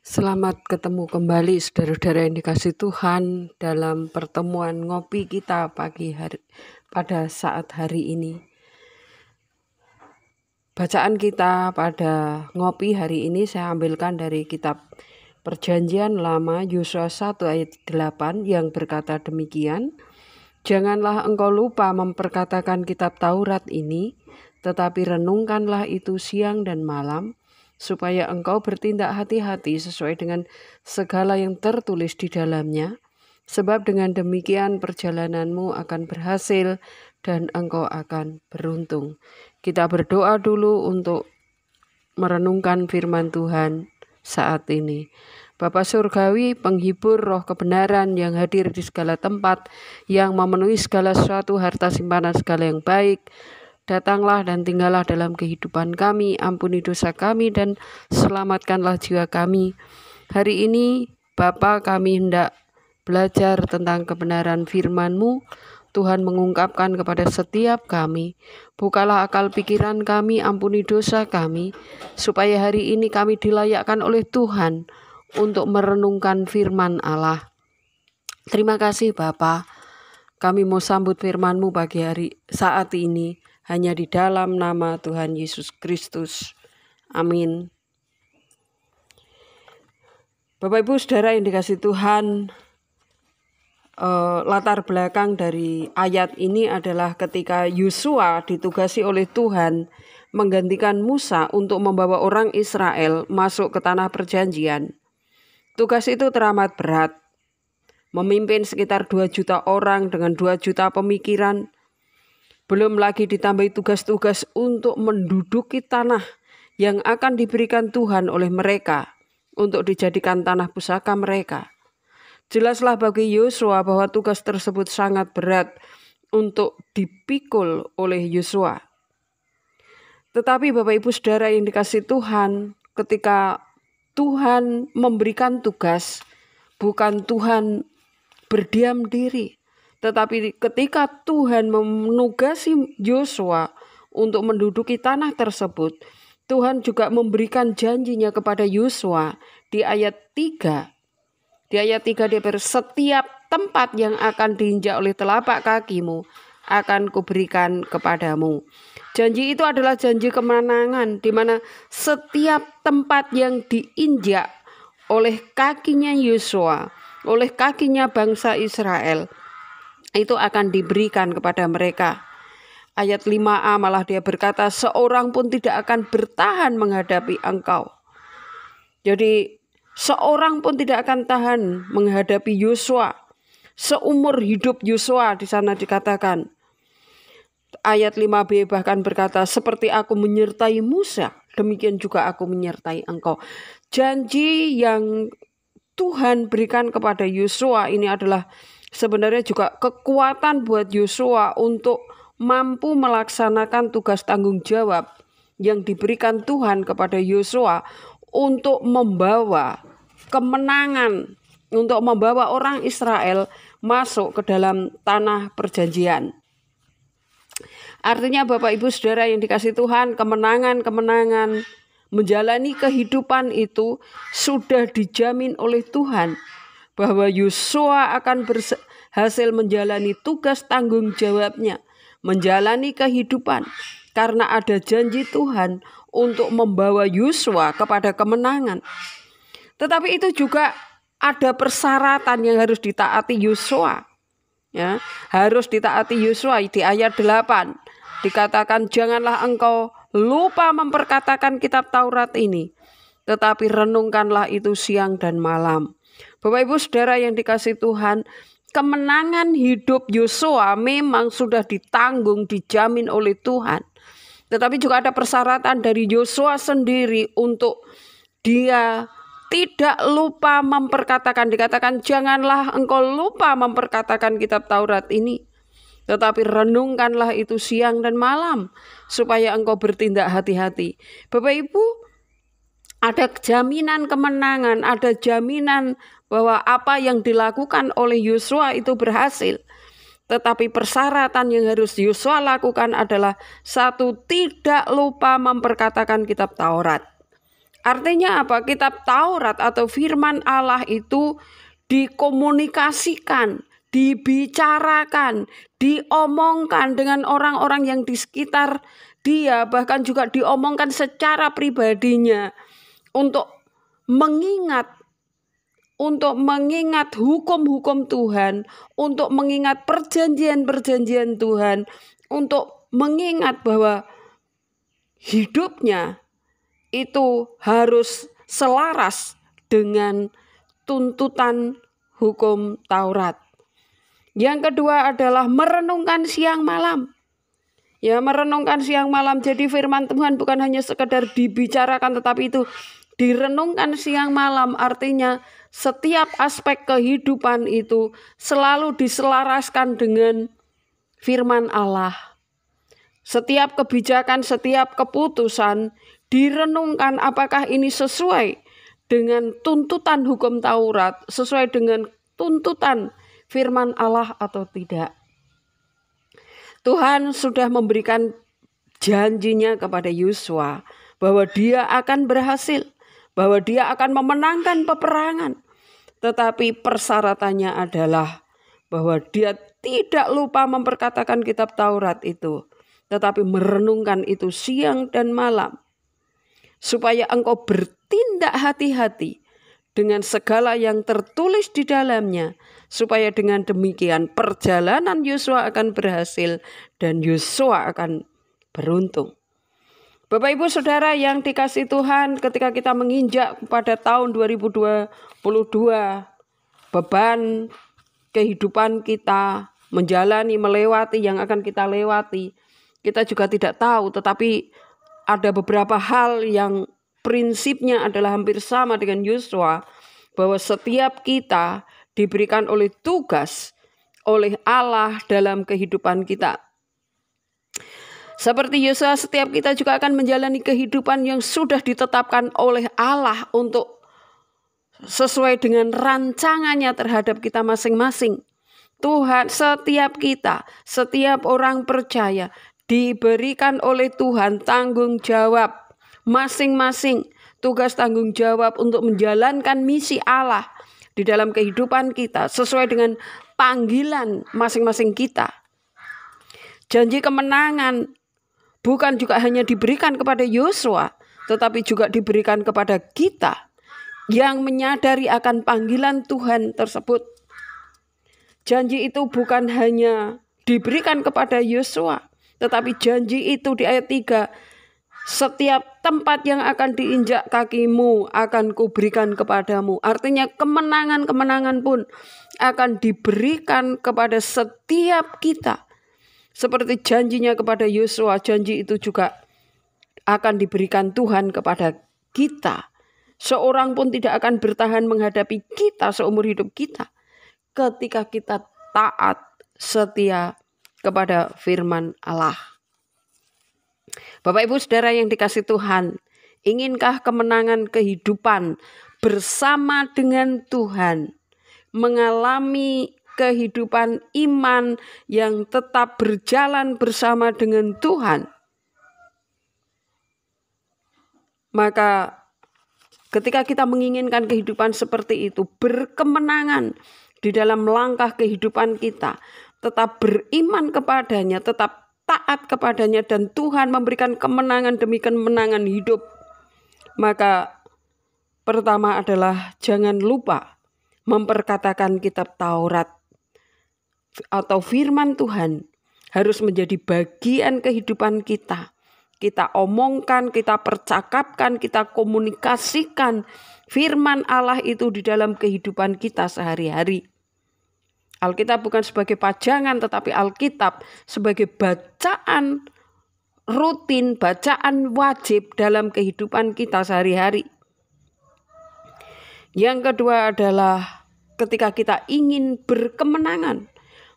Selamat ketemu kembali saudara-saudara yang dikasih Tuhan dalam pertemuan ngopi kita pada saat hari ini. Bacaan kita pada ngopi hari ini saya ambilkan dari kitab Perjanjian Lama Yosua 1 ayat 8 yang berkata demikian. Janganlah engkau lupa memperkatakan kitab Taurat ini, tetapi renungkanlah itu siang dan malam, supaya engkau bertindak hati-hati sesuai dengan segala yang tertulis di dalamnya, sebab dengan demikian perjalananmu akan berhasil dan engkau akan beruntung. Kita berdoa dulu untuk merenungkan firman Tuhan saat ini. Bapa Surgawi, penghibur roh kebenaran yang hadir di segala tempat, yang memenuhi segala sesuatu, harta simpanan segala yang baik, datanglah dan tinggallah dalam kehidupan kami, ampuni dosa kami dan selamatkanlah jiwa kami. Hari ini Bapa, kami hendak belajar tentang kebenaran firman-Mu. Tuhan mengungkapkan kepada setiap kami, bukalah akal pikiran kami, ampuni dosa kami, supaya hari ini kami dilayakkan oleh Tuhan untuk merenungkan firman Allah. Terima kasih Bapa, kami mau sambut firman-Mu pagi hari saat ini, hanya di dalam nama Tuhan Yesus Kristus. Amin. Bapak Ibu Saudara yang dikasih Tuhan, latar belakang dari ayat ini adalah ketika Yosua ditugasi oleh Tuhan menggantikan Musa untuk membawa orang Israel masuk ke tanah perjanjian. Tugas itu teramat berat, memimpin sekitar 2 juta orang dengan 2 juta pemikiran, belum lagi ditambahi tugas-tugas untuk menduduki tanah yang akan diberikan Tuhan oleh mereka untuk dijadikan tanah pusaka mereka. Jelaslah bagi Yosua bahwa tugas tersebut sangat berat untuk dipikul oleh Yosua. Tetapi Bapak Ibu Saudara yang dikasih Tuhan, ketika Tuhan memberikan tugas, bukan Tuhan berdiam diri, tetapi ketika Tuhan menugasi Yosua untuk menduduki tanah tersebut, Tuhan juga memberikan janjinya kepada Yosua di ayat 3. Di ayat 3 dia setiap tempat yang akan diinjak oleh telapak kakimu akan kuberikan kepadamu. Janji itu adalah janji kemenangan, di mana setiap tempat yang diinjak oleh kakinya Yosua, oleh kakinya bangsa Israel, itu akan diberikan kepada mereka. Ayat 5a malah dia berkata, seorang pun tidak akan bertahan menghadapi engkau. Jadi seorang pun tidak akan tahan menghadapi Yosua. Seumur hidup Yosua di sana dikatakan. Ayat 5b bahkan berkata, seperti aku menyertai Musa, demikian juga aku menyertai engkau. Janji yang Tuhan berikan kepada Yosua ini adalah sebenarnya juga kekuatan buat Yosua untuk mampu melaksanakan tugas tanggung jawab yang diberikan Tuhan kepada Yosua untuk membawa kemenangan, untuk membawa orang Israel masuk ke dalam tanah perjanjian. Artinya Bapak Ibu Saudara yang dikasih Tuhan, kemenangan menjalani kehidupan itu sudah dijamin oleh Tuhan, bahwa Yosua akan berhasil menjalani tugas tanggung jawabnya, menjalani kehidupan, karena ada janji Tuhan untuk membawa Yosua kepada kemenangan. Tetapi itu juga ada persyaratan yang harus ditaati Yosua. Ya, harus ditaati Yosua. Di ayat 8 dikatakan, janganlah engkau lupa memperkatakan kitab Taurat ini, tetapi renungkanlah itu siang dan malam. Bapak Ibu Saudara yang dikasih Tuhan, kemenangan hidup Yosua memang sudah ditanggung, dijamin oleh Tuhan. Tetapi juga ada persyaratan dari Yosua sendiri untuk dia tidak lupa memperkatakan. Dikatakan janganlah engkau lupa memperkatakan kitab Taurat ini, tetapi renungkanlah itu siang dan malam, supaya engkau bertindak hati-hati. Bapak Ibu, ada jaminan kemenangan, ada jaminan bahwa apa yang dilakukan oleh Yosua itu berhasil. Tetapi persyaratan yang harus Yosua lakukan adalah 1, tidak lupa memperkatakan kitab Taurat. Artinya apa? Kitab Taurat atau firman Allah itu dikomunikasikan, dibicarakan, diomongkan dengan orang-orang yang di sekitar dia, bahkan juga diomongkan secara pribadinya untuk mengingat hukum-hukum Tuhan, untuk mengingat perjanjian-perjanjian Tuhan, untuk mengingat bahwa hidupnya itu harus selaras dengan tuntutan hukum Taurat. Yang kedua adalah merenungkan siang malam. Ya, merenungkan siang malam. Jadi firman Tuhan bukan hanya sekedar dibicarakan, tetapi itu direnungkan siang malam. Artinya setiap aspek kehidupan itu selalu diselaraskan dengan firman Allah. Setiap kebijakan, setiap keputusan direnungkan apakah ini sesuai dengan tuntutan hukum Taurat, sesuai dengan tuntutan firman Allah atau tidak. Tuhan sudah memberikan janjinya kepada Yosua bahwa dia akan berhasil, bahwa dia akan memenangkan peperangan. Tetapi persyaratannya adalah bahwa dia tidak lupa memperkatakan kitab Taurat itu, tetapi merenungkan itu siang dan malam. Supaya engkau bertindak hati-hati dengan segala yang tertulis di dalamnya, supaya dengan demikian perjalanan Yosua akan berhasil dan Yosua akan beruntung. Bapak Ibu Saudara yang dikasihi Tuhan, ketika kita menginjak pada tahun 2022, beban kehidupan kita melewati yang akan kita lewati, kita juga tidak tahu, tetapi ada beberapa hal yang prinsipnya adalah hampir sama dengan Yosua, bahwa setiap kita diberikan oleh tugas oleh Allah dalam kehidupan kita. Seperti Yosua, setiap kita juga akan menjalani kehidupan yang sudah ditetapkan oleh Allah untuk sesuai dengan rancangannya terhadap kita masing-masing. Tuhan, setiap kita, setiap orang percaya diberikan oleh Tuhan tanggung jawab masing-masing, tugas tanggung jawab untuk menjalankan misi Allah di dalam kehidupan kita sesuai dengan panggilan masing-masing kita. Janji kemenangan bukan juga hanya diberikan kepada Yosua, tetapi juga diberikan kepada kita yang menyadari akan panggilan Tuhan tersebut. Janji itu bukan hanya diberikan kepada Yosua, tetapi janji itu di ayat 3, setiap tempat yang akan diinjak kakimu akan kuberikan kepadamu. Artinya kemenangan-kemenangan pun akan diberikan kepada setiap kita. Seperti janjinya kepada Yosua, janji itu juga akan diberikan Tuhan kepada kita. Seorang pun tidak akan bertahan menghadapi kita seumur hidup kita ketika kita taat setia kepada firman Allah. Bapak Ibu Saudara yang dikasihi Tuhan, inginkah kemenangan kehidupan bersama dengan Tuhan, mengalami kehidupan iman yang tetap berjalan bersama dengan Tuhan? Maka ketika kita menginginkan kehidupan seperti itu, berkemenangan di dalam langkah kehidupan kita, tetap beriman kepadanya, tetap taat kepadanya, dan Tuhan memberikan kemenangan demi kemenangan hidup. Maka pertama adalah jangan lupa memperkatakan kitab Taurat atau firman Tuhan harus menjadi bagian kehidupan kita. Kita omongkan, kita percakapkan, kita komunikasikan firman Allah itu di dalam kehidupan kita sehari-hari. Alkitab bukan sebagai pajangan, tetapi Alkitab sebagai bacaan rutin, bacaan wajib dalam kehidupan kita sehari-hari. Yang kedua adalah ketika kita ingin berkemenangan,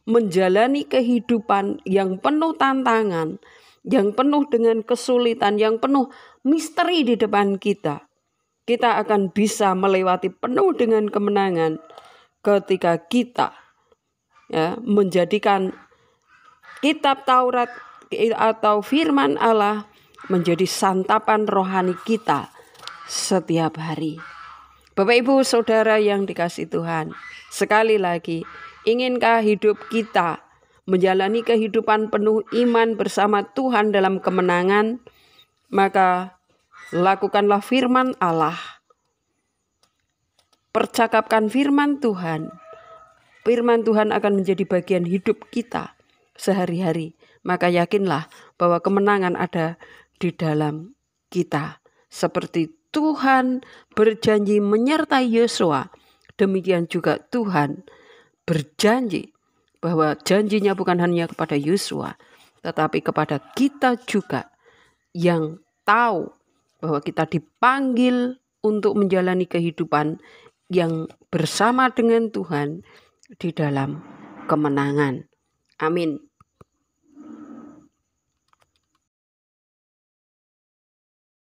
menjalani kehidupan yang penuh tantangan, yang penuh dengan kesulitan, yang penuh misteri di depan kita, kita akan bisa melewati penuh dengan kemenangan ketika kita menjadikan kitab Taurat atau firman Allah menjadi santapan rohani kita setiap hari. Bapak Ibu Saudara yang dikasihi Tuhan, sekali lagi, inginkah hidup kita menjalani kehidupan penuh iman bersama Tuhan dalam kemenangan? Maka lakukanlah firman Allah. Percakapkan firman Tuhan. Firman Tuhan akan menjadi bagian hidup kita sehari-hari. Maka yakinlah bahwa kemenangan ada di dalam kita. Seperti Tuhan berjanji menyertai Yosua, demikian juga Tuhan berjanji bahwa janjinya bukan hanya kepada Yosua, tetapi kepada kita juga yang tahu bahwa kita dipanggil untuk menjalani kehidupan yang bersama dengan Tuhan di dalam kemenangan. Amin.